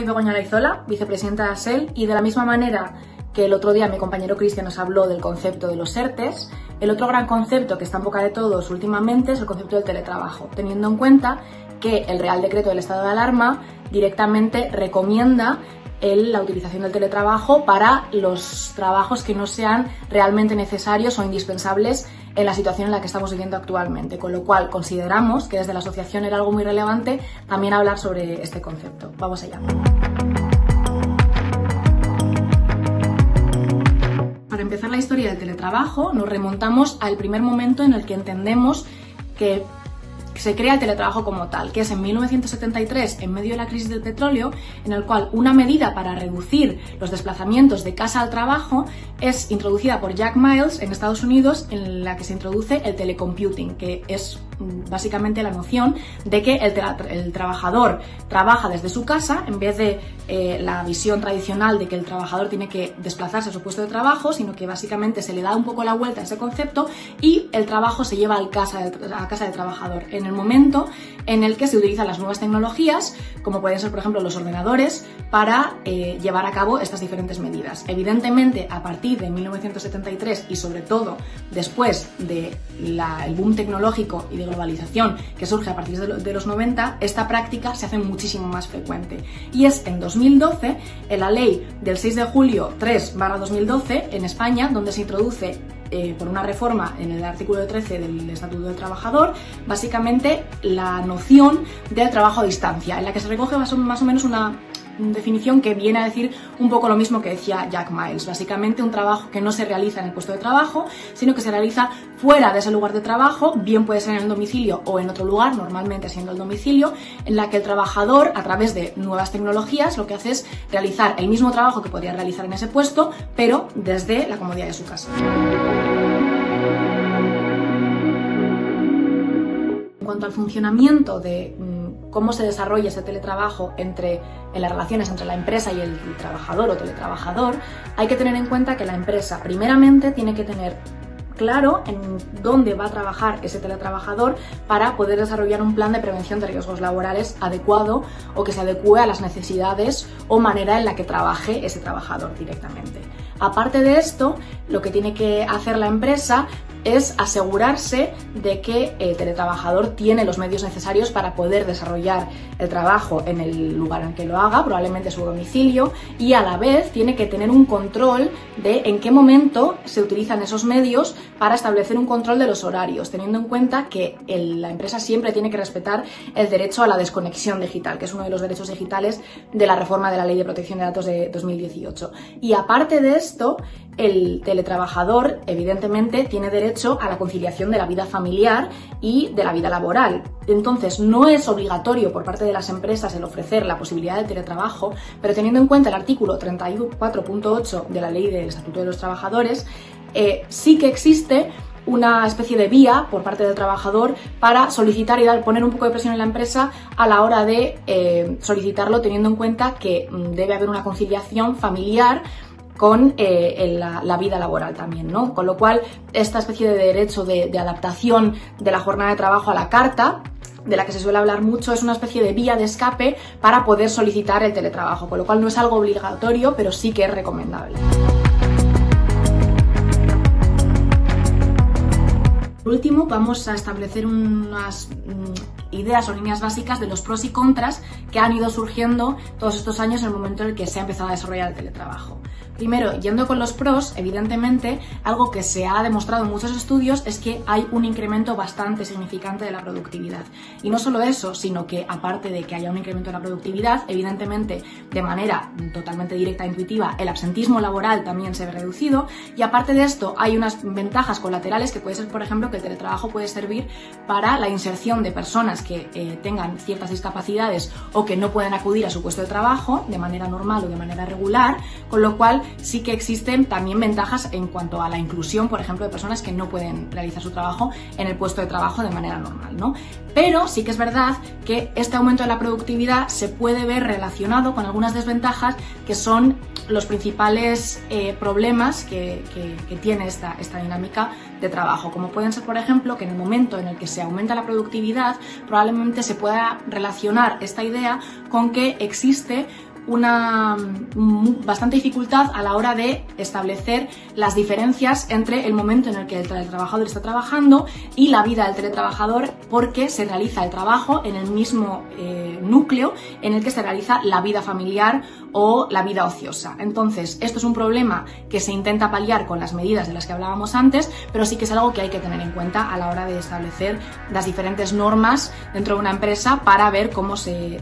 Soy Begoña Laizola, vicepresidenta de ASEL, y de la misma manera que el otro día mi compañero Cristian nos habló del concepto de los ERTEs, el otro gran concepto que está en boca de todos últimamente es el concepto del teletrabajo, teniendo en cuenta que el Real Decreto del Estado de Alarma directamente recomienda la utilización del teletrabajo para los trabajos que no sean realmente necesarios o indispensables en la situación en la que estamos viviendo actualmente, con lo cual consideramos que desde la asociación era algo muy relevante también hablar sobre este concepto. Vamos allá. Para empezar la historia del teletrabajo, nos remontamos al primer momento en el que entendemos que se crea el teletrabajo como tal, que es en 1973, en medio de la crisis del petróleo, en el cual una medida para reducir los desplazamientos de casa al trabajo es introducida por Jack Miles en Estados Unidos, en la que se introduce el telecomputing, que es básicamente la noción de que el trabajador trabaja desde su casa en vez de la visión tradicional de que el trabajador tiene que desplazarse a su puesto de trabajo, sino que básicamente se le da un poco la vuelta a ese concepto y el trabajo se lleva a casa del trabajador. En el momento en el que se utilizan las nuevas tecnologías, como pueden ser por ejemplo los ordenadores, para llevar a cabo estas diferentes medidas. Evidentemente, a partir de 1973 y sobre todo después del boom tecnológico y de globalización que surge a partir de los 90, esta práctica se hace muchísimo más frecuente. Y es en 2012, en la ley del 6 de julio 3/2012 en España, donde se introduce por una reforma en el artículo 13 del Estatuto del Trabajador, básicamente la noción del trabajo a distancia, en la que se recoge más o menos una definición que viene a decir un poco lo mismo que decía Jack Miles, básicamente un trabajo que no se realiza en el puesto de trabajo, sino que se realiza fuera de ese lugar de trabajo, bien puede ser en el domicilio o en otro lugar, normalmente siendo el domicilio, en la que el trabajador, a través de nuevas tecnologías, lo que hace es realizar el mismo trabajo que podría realizar en ese puesto, pero desde la comodidad de su casa. En cuanto al funcionamiento de cómo se desarrolla ese teletrabajo en las relaciones entre la empresa y el trabajador o teletrabajador, hay que tener en cuenta que la empresa primeramente tiene que tener claro en dónde va a trabajar ese teletrabajador para poder desarrollar un plan de prevención de riesgos laborales adecuado o que se adecue a las necesidades o manera en la que trabaje ese trabajador directamente. Aparte de esto, lo que tiene que hacer la empresa es asegurarse de que el teletrabajador tiene los medios necesarios para poder desarrollar el trabajo en el lugar en que lo haga, probablemente su domicilio, y a la vez tiene que tener un control de en qué momento se utilizan esos medios para establecer un control de los horarios, teniendo en cuenta que la empresa siempre tiene que respetar el derecho a la desconexión digital, que es uno de los derechos digitales de la reforma de la Ley de Protección de Datos de 2018. Y aparte de esto, el teletrabajador evidentemente tiene derecho a la conciliación de la vida familiar y de la vida laboral. Entonces, no es obligatorio por parte de las empresas el ofrecer la posibilidad de teletrabajo, pero teniendo en cuenta el artículo 34.8 de la Ley del Estatuto de los Trabajadores, sí que existe una especie de vía por parte del trabajador para solicitar y poner un poco de presión en la empresa a la hora de solicitarlo, teniendo en cuenta que debe haber una conciliación familiar con la vida laboral también, ¿no? Con lo cual, esta especie de derecho de adaptación de la jornada de trabajo a la carta, de la que se suele hablar mucho, es una especie de vía de escape para poder solicitar el teletrabajo, con lo cual no es algo obligatorio, pero sí que es recomendable. Por último, vamos a establecer unas ideas o líneas básicas de los pros y contras que han ido surgiendo todos estos años en el momento en el que se ha empezado a desarrollar el teletrabajo. Primero, yendo con los pros, evidentemente, algo que se ha demostrado en muchos estudios es que hay un incremento bastante significante de la productividad. Y no solo eso, sino que aparte de que haya un incremento de la productividad, evidentemente, de manera totalmente directa e intuitiva, el absentismo laboral también se ve reducido. Y aparte de esto, hay unas ventajas colaterales que puede ser, por ejemplo, que el teletrabajo puede servir para la inserción de personas que tengan ciertas discapacidades o que no pueden acudir a su puesto de trabajo de manera normal o de manera regular, con lo cual sí que existen también ventajas en cuanto a la inclusión, por ejemplo, de personas que no pueden realizar su trabajo en el puesto de trabajo de manera normal, ¿no? Pero sí que es verdad que este aumento de la productividad se puede ver relacionado con algunas desventajas que son los principales problemas que tiene esta dinámica de trabajo, como pueden ser, por ejemplo, que en el momento en el que se aumenta la productividad, probablemente se pueda relacionar esta idea con que existe bastante dificultad a la hora de establecer las diferencias entre el momento en el que el teletrabajador está trabajando y la vida del teletrabajador, porque se realiza el trabajo en el mismo núcleo en el que se realiza la vida familiar o la vida ociosa. Entonces, esto es un problema que se intenta paliar con las medidas de las que hablábamos antes, pero sí que es algo que hay que tener en cuenta a la hora de establecer las diferentes normas dentro de una empresa para ver cómo se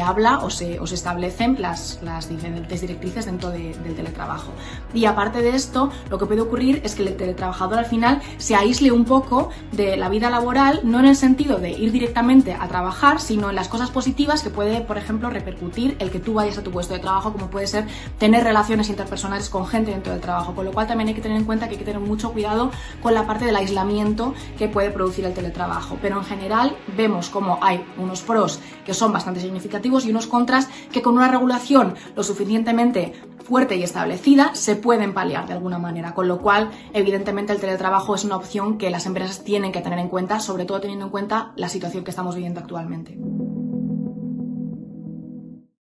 habla o se establecen las diferentes directrices dentro del teletrabajo. Y aparte de esto, lo que puede ocurrir es que el teletrabajador al final se aísle un poco de la vida laboral, no en el sentido de ir directamente a trabajar, sino en las cosas positivas que puede, por ejemplo, repercutir el que tú vayas a tu puesto de trabajo, como puede ser tener relaciones interpersonales con gente dentro del trabajo, con lo cual también hay que tener en cuenta que hay que tener mucho cuidado con la parte del aislamiento que puede producir el teletrabajo. Pero en general vemos como hay unos pros que son bastante significativos y unos contras que con una regulación lo suficientemente fuerte y establecida se pueden paliar de alguna manera, con lo cual evidentemente el teletrabajo es una opción que las empresas tienen que tener en cuenta, sobre todo teniendo en cuenta la situación que estamos viviendo actualmente.